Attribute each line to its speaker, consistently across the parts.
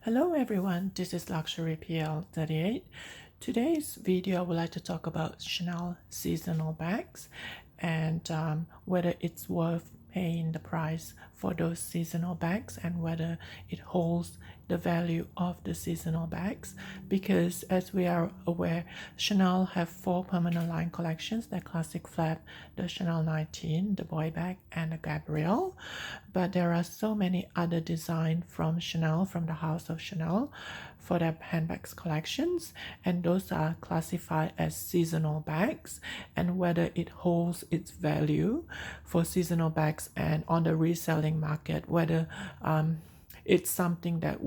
Speaker 1: Hello everyone, this is Luxury PL38. Today's video I would like to talk about Chanel seasonal bags and whether it's worth paying the price for those seasonal bags and whether it holds the value of the seasonal bags, because as we are aware, Chanel have 4 permanent line collections: the classic flat, the Chanel 19, the boy bag, and the Gabrielle. But there are so many other designs from Chanel, from the house of Chanel, for their handbags collections, and those are classified as seasonal bags, and whether it holds its value for seasonal bags and on the reselling market, whether it's something that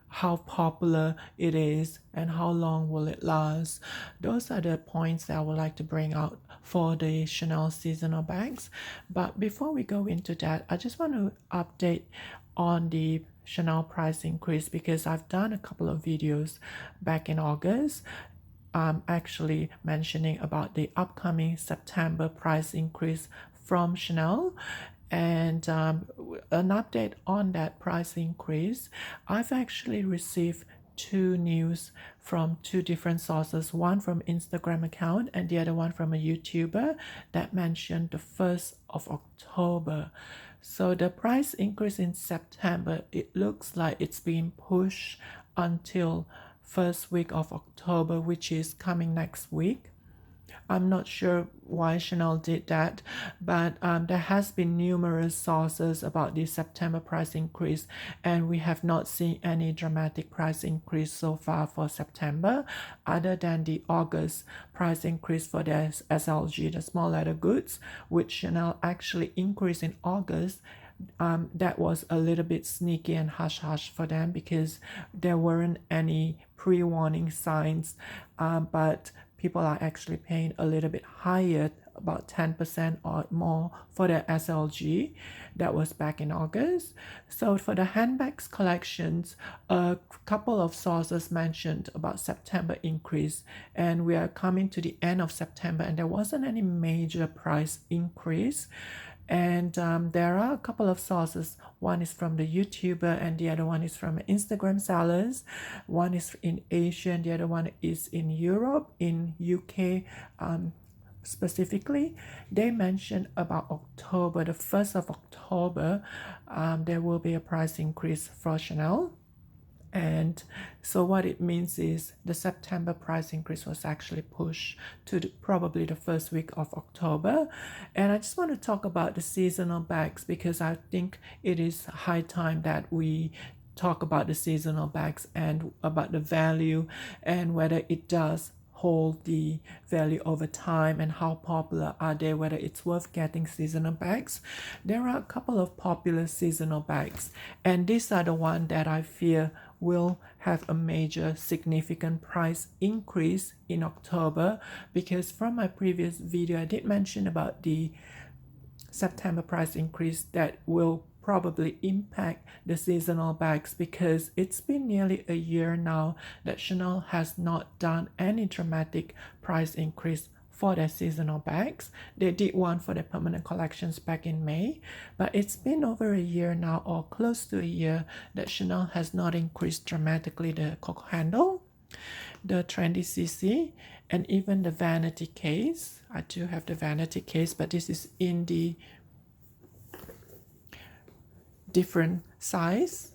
Speaker 1: how popular it is and how long will it last. Those are the points that I would like to bring out for the Chanel seasonal bags. But before we go into that, I just want to update on the Chanel price increase, because I've done a couple of videos back in August actually mentioning about the upcoming September price increase from Chanel. And an update on that price increase, I've actually received two news from two different sources, one from Instagram account and the other one from a YouTuber, that mentioned the 1st of October. So the price increase in September, it looks like it's being pushed until first week of October, which is coming next week. I'm not sure why Chanel did that, but there has been numerous sources about the September price increase, and we have not seen any dramatic price increase so far for September, other than the August price increase for the SLG, the small leather goods, which Chanel actually increased in August. That was a little bit sneaky and hush-hush for them because there weren't any pre-warning signs, but people are actually paying a little bit higher, about 10% or more for the SLG. That was back in August. So for the handbags collections, a couple of sources mentioned about September increase, and we are coming to the end of September and there wasn't any major price increase. And there are a couple of sources. One is from the YouTuber and the other one is from Instagram sellers. One is in Asia and the other one is in Europe, in UK specifically. They mentioned about October, the 1st of October, there will be a price increase for Chanel. And so what it means is the September price increase was actually pushed to probably the first week of October. And I just want to talk about the seasonal bags, because I think it is high time that we talk about the seasonal bags and about the value and whether it does hold the value over time and how popular are they, whether it's worth getting seasonal bags. There are a couple of popular seasonal bags, and these are the ones that I fear will have a major significant price increase in October, because from my previous video I did mention about the September price increase that will probably impact the seasonal bags, because it's been nearly a year now that Chanel has not done any dramatic price increase for their seasonal bags. They did one for their permanent collections back in May, but it's been over a year now, or close to a year, that Chanel has not increased dramatically the Coco handle, the trendy CC, and even the vanity case. I do have the vanity case, but this is in the different size.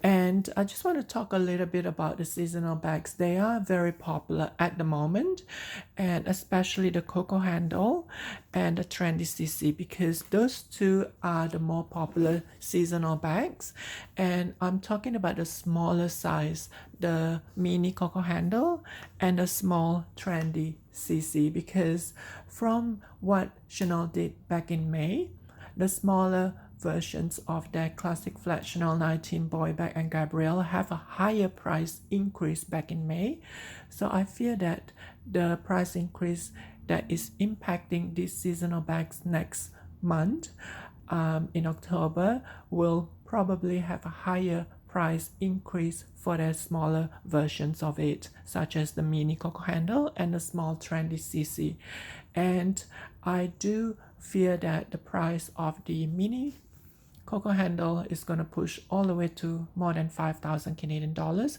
Speaker 1: And I just want to talk a little bit about the seasonal bags. They are very popular at the moment, and especially the Coco handle and the trendy CC, because those two are the more popular seasonal bags. And I'm talking about the smaller size, the mini Coco handle and the small trendy CC, because from what Chanel did back in May, the smaller versions of their classic flat Chanel 19 boy bag and Gabrielle have a higher price increase back in May. So I fear that the price increase that is impacting these seasonal bags next month, in October, will probably have a higher price increase for their smaller versions of it, such as the mini Coco handle and the small trendy CC. And I do fear that the price of the mini Coco handle is going to push all the way to more than 5,000 Canadian dollars.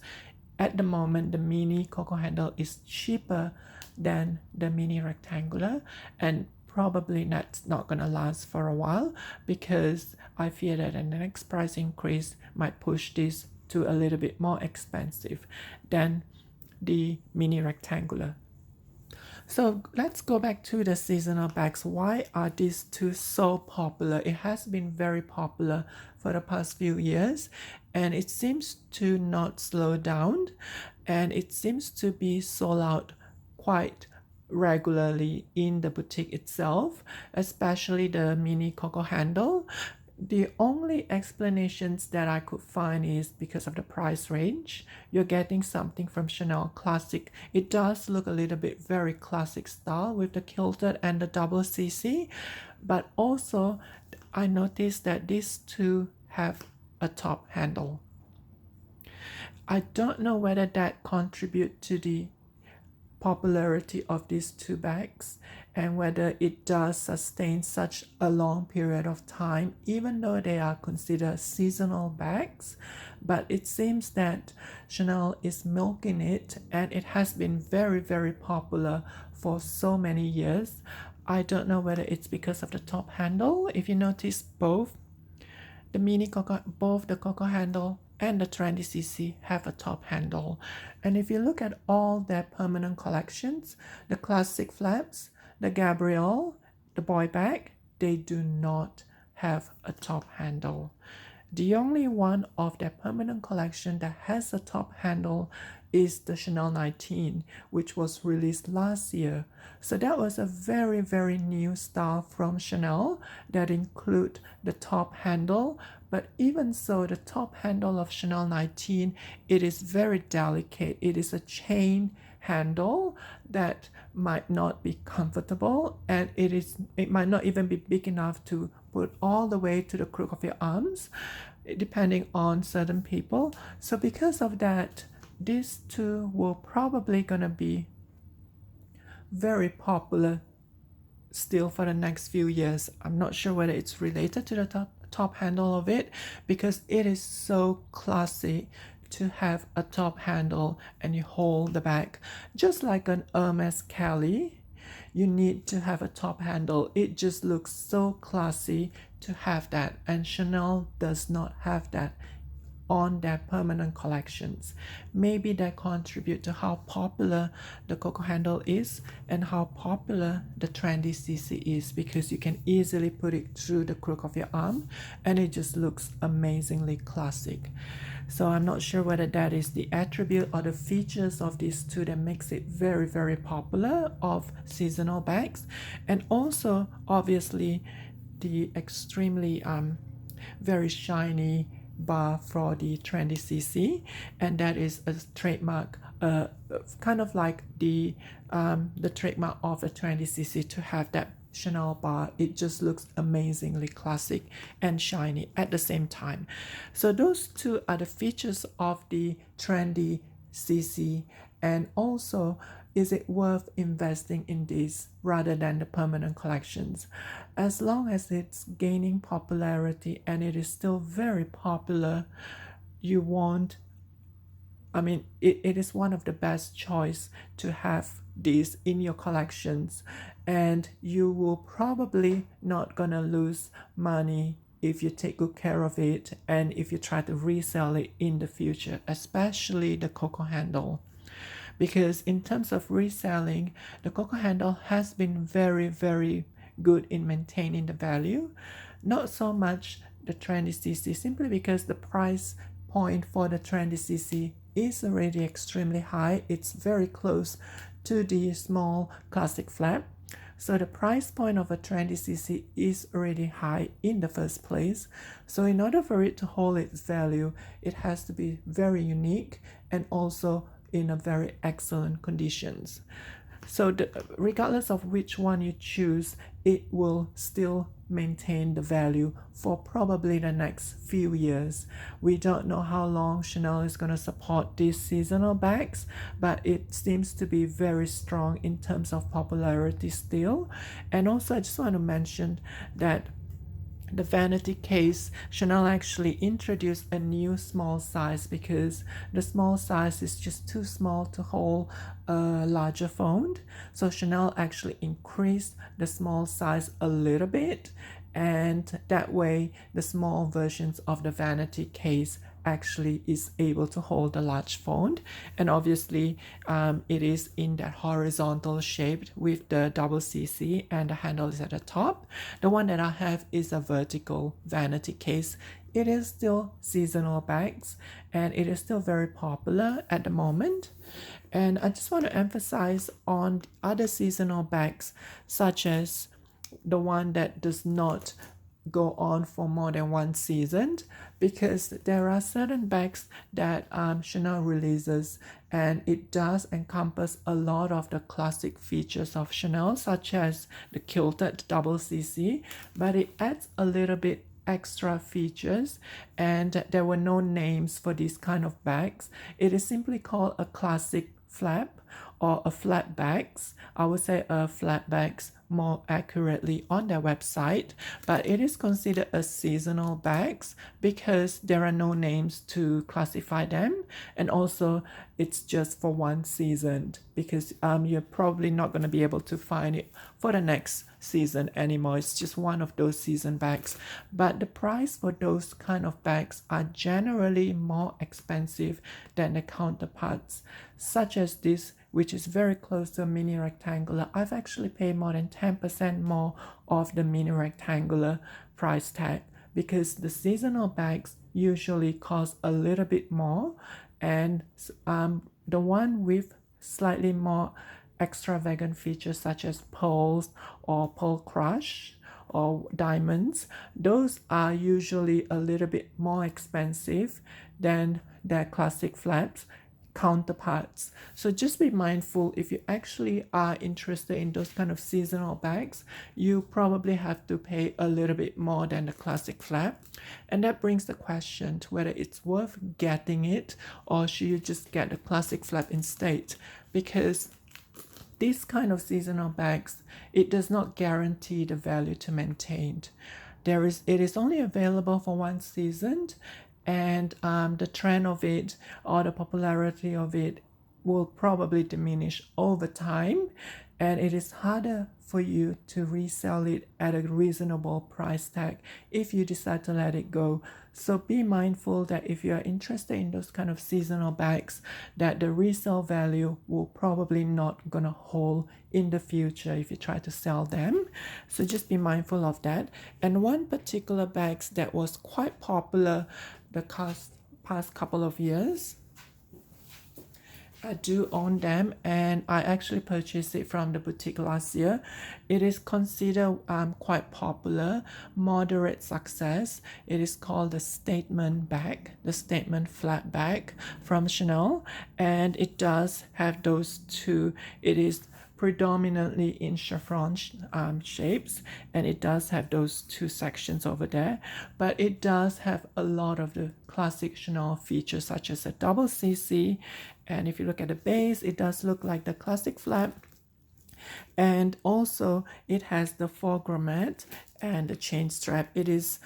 Speaker 1: At the moment, the mini Coco handle is cheaper than the mini rectangular, and probably that's not going to last for a while, because I fear that the next price increase might push this to a little bit more expensive than the mini rectangular. So let's go back to the seasonal bags. Why are these two so popular? It has been very popular for the past few years, and it seems to not slow down, and it seems to be sold out quite regularly in the boutique itself, especially the mini Coco handle. The only explanations that I could find is because of the price range. You're getting something from Chanel Classic. It does look a little bit very classic style with the kilted and the double CC, but also I noticed that these two have a top handle. I don't know whether that contributes to the popularity of these two bags and whether it does sustain such a long period of time, even though they are considered seasonal bags. But it seems that Chanel is milking it, and it has been very, very popular for so many years. I don't know whether it's because of the top handle. If you notice, both the Coco handle and the Trendy CC have a top handle. And if you look at all their permanent collections, the classic flaps, the Gabrielle, the boy bag, they do not have a top handle. The only one of their permanent collection that has a top handle is the Chanel 19, which was released last year. So that was a very, very new style from Chanel that include the top handle. But even so, the top handle of Chanel 19, it is very delicate. It is a chain handle that might not be comfortable, and it might not even be big enough to put all the way to the crook of your arms, depending on certain people. So because of that, these two will probably gonna be very popular still for the next few years. I'm not sure whether it's related to the top handle of it, because it is so classy to have a top handle and you hold the bag. Just like an Hermes Kelly, you need to have a top handle. It just looks so classy to have that, and Chanel does not have that on their permanent collections. Maybe that contribute to how popular the Coco handle is and how popular the Trendy CC is, because you can easily put it through the crook of your arm and it just looks amazingly classic. So I'm not sure whether that is the attribute or the features of these two that makes it very, very popular of seasonal bags. And also obviously the extremely very shiny bar for the Trendy CC, and that is a trademark, kind of like the trademark of a Trendy CC to have that Chanel bar. It just looks amazingly classic and shiny at the same time. So those two are the features of the Trendy CC. And also, is it worth investing in this rather than the permanent collections? As long as it's gaining popularity and it is still very popular, you won't, I mean, it is one of the best choice to have these in your collections, and you will probably not gonna lose money if you take good care of it and if you try to resell it in the future, especially the Coco handle. Because in terms of reselling, the Coco handle has been very, very good in maintaining the value. Not so much the Trendy CC, simply because the price point for the Trendy CC is already extremely high. It's very close to the small classic flap. So the price point of a Trendy CC is already high in the first place. So in order for it to hold its value, it has to be very unique and also in a very excellent conditions. So regardless of which one you choose, it will still maintain the value for probably the next few years. We don't know how long Chanel is going to support these seasonal bags, but it seems to be very strong in terms of popularity still. And also I just want to mention that the vanity case, Chanel actually introduced a new small size because the small size is just too small to hold a larger phone. So Chanel actually increased the small size a little bit, and that way the small versions of the vanity case actually is able to hold a large phone. And obviously it is in that horizontal shape with the double CC and the handle is at the top. The one that I have is a vertical vanity case. It is still seasonal bags and it is still very popular at the moment. And I just want to emphasize on other seasonal bags, such as the one that does not go on for more than one season, because there are certain bags that Chanel releases and it does encompass a lot of the classic features of Chanel, such as the kilted double CC, but it adds a little bit extra features, and there were no names for these kind of bags. It is simply called a classic flap or a flatbacks. I would say a flatbacks more accurately on their website, but it is considered a seasonal bags because there are no names to classify them, and also it's just for one season because you're probably not going to be able to find it for the next season anymore. It's just one of those season bags, but the price for those kind of bags are generally more expensive than the counterparts, such as this, which is very close to a mini rectangular. I've actually paid more than 10% more of the mini rectangular price tag because the seasonal bags usually cost a little bit more, and the one with slightly more extravagant features such as pearls or pearl crush or diamonds, those are usually a little bit more expensive than their classic flaps counterparts. So just be mindful, if you actually are interested in those kind of seasonal bags, you probably have to pay a little bit more than the classic flap. And that brings the question to whether it's worth getting it or should you just get the classic flap instead, because this kind of seasonal bags, it does not guarantee the value to maintain. It is only available for one season, and the trend of it or the popularity of it will probably diminish over time, and it is harder for you to resell it at a reasonable price tag if you decide to let it go. So be mindful that if you are interested in those kind of seasonal bags, that the resale value will probably not gonna hold in the future if you try to sell them. So just be mindful of that. And one particular bags that was quite popular the past couple of years, I do own them, and I actually purchased it from the boutique last year. It is considered quite popular, moderate success. It is called the Statement bag, the Statement flat bag from Chanel, and it does have those two. It is predominantly in chiffon shapes, and it does have those two sections over there, but it does have a lot of the classic Chanel features such as a double CC, and if you look at the base, it does look like the classic flap, and also it has the foregrommet and the chain strap. It is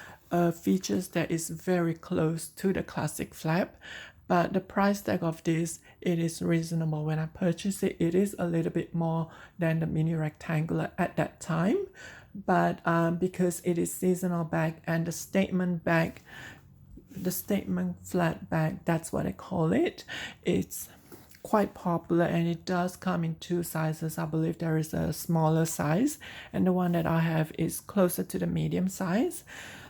Speaker 1: features that is very close to the classic flap, but the price tag of this, it is reasonable. When I purchased it, it is a little bit more than the mini rectangular at that time, but because it is seasonal bag and the statement bag, the statement flat bag, that's what I call it, it's quite popular, and it does come in two sizes. I believe there is a smaller size, and the one that I have is closer to the medium size.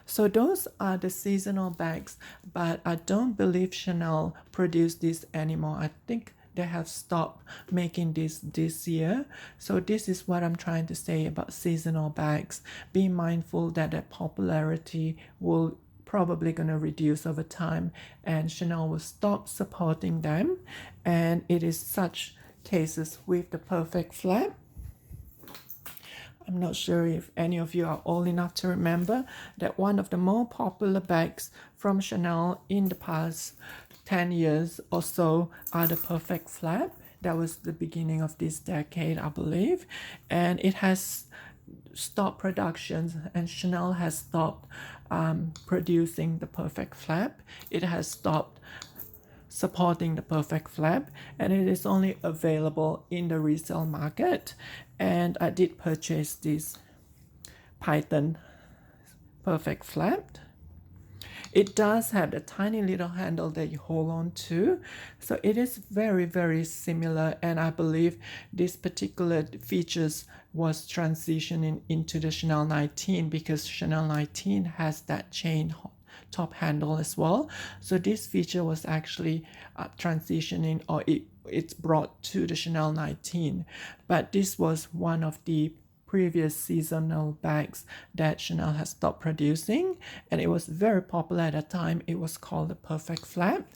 Speaker 1: So those are the seasonal bags, but I don't believe Chanel produced this anymore. I think they have stopped making this year. So this is what I'm trying to say about seasonal bags. Be mindful that their popularity will probably going to reduce over time, and Chanel will stop supporting them. And it is such cases with the perfect flap. I'm not sure if any of you are old enough to remember that one of the more popular bags from Chanel in the past 10 years or so are the perfect flap. That was the beginning of this decade, I believe, and it has stopped productions and Chanel has stopped producing the perfect flap. It has stopped supporting the perfect flap, and it is only available in the resale market. And I did purchase this Python perfect flap. It does have the tiny little handle that you hold on to, so it is very similar, and I believe this particular features was transitioning into the Chanel 19 because Chanel 19 has that chain top handle as well. So this feature was actually transitioning, or it's brought to the Chanel 19, but this was one of the previous seasonal bags that Chanel has stopped producing, and it was very popular at that time. It was called the perfect flap.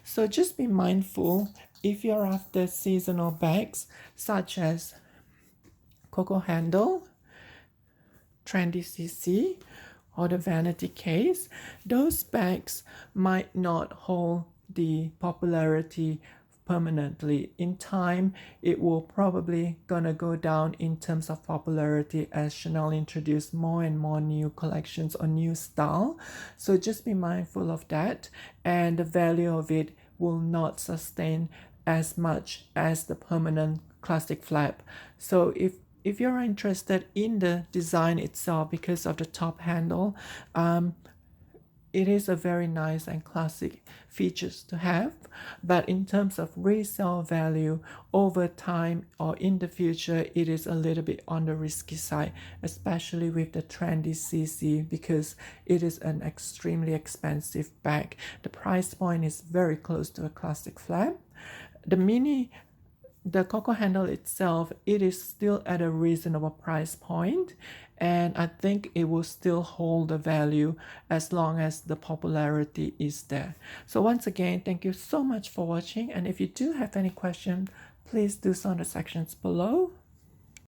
Speaker 1: So just be mindful if you're after seasonal bags such as Coco Handle, Trendy CC, or the vanity case. Those bags might not hold the popularity permanently. In time, it will probably gonna go down in terms of popularity as Chanel introduce more and more new collections or new style. So just be mindful of that, and the value of it will not sustain as much as the permanent classic flap. So if you're interested in the design itself because of the top handle, it is a very nice and classic features to have, but in terms of resale value over time or in the future, it is a little bit on the risky side, especially with the Trendy CC, because it is an extremely expensive bag. The price point is very close to a classic flap. The Coco handle itself, it is still at a reasonable price point, and I think it will still hold the value as long as the popularity is there. So once again, thank you so much for watching, and if you do have any questions, please do so in the sections below.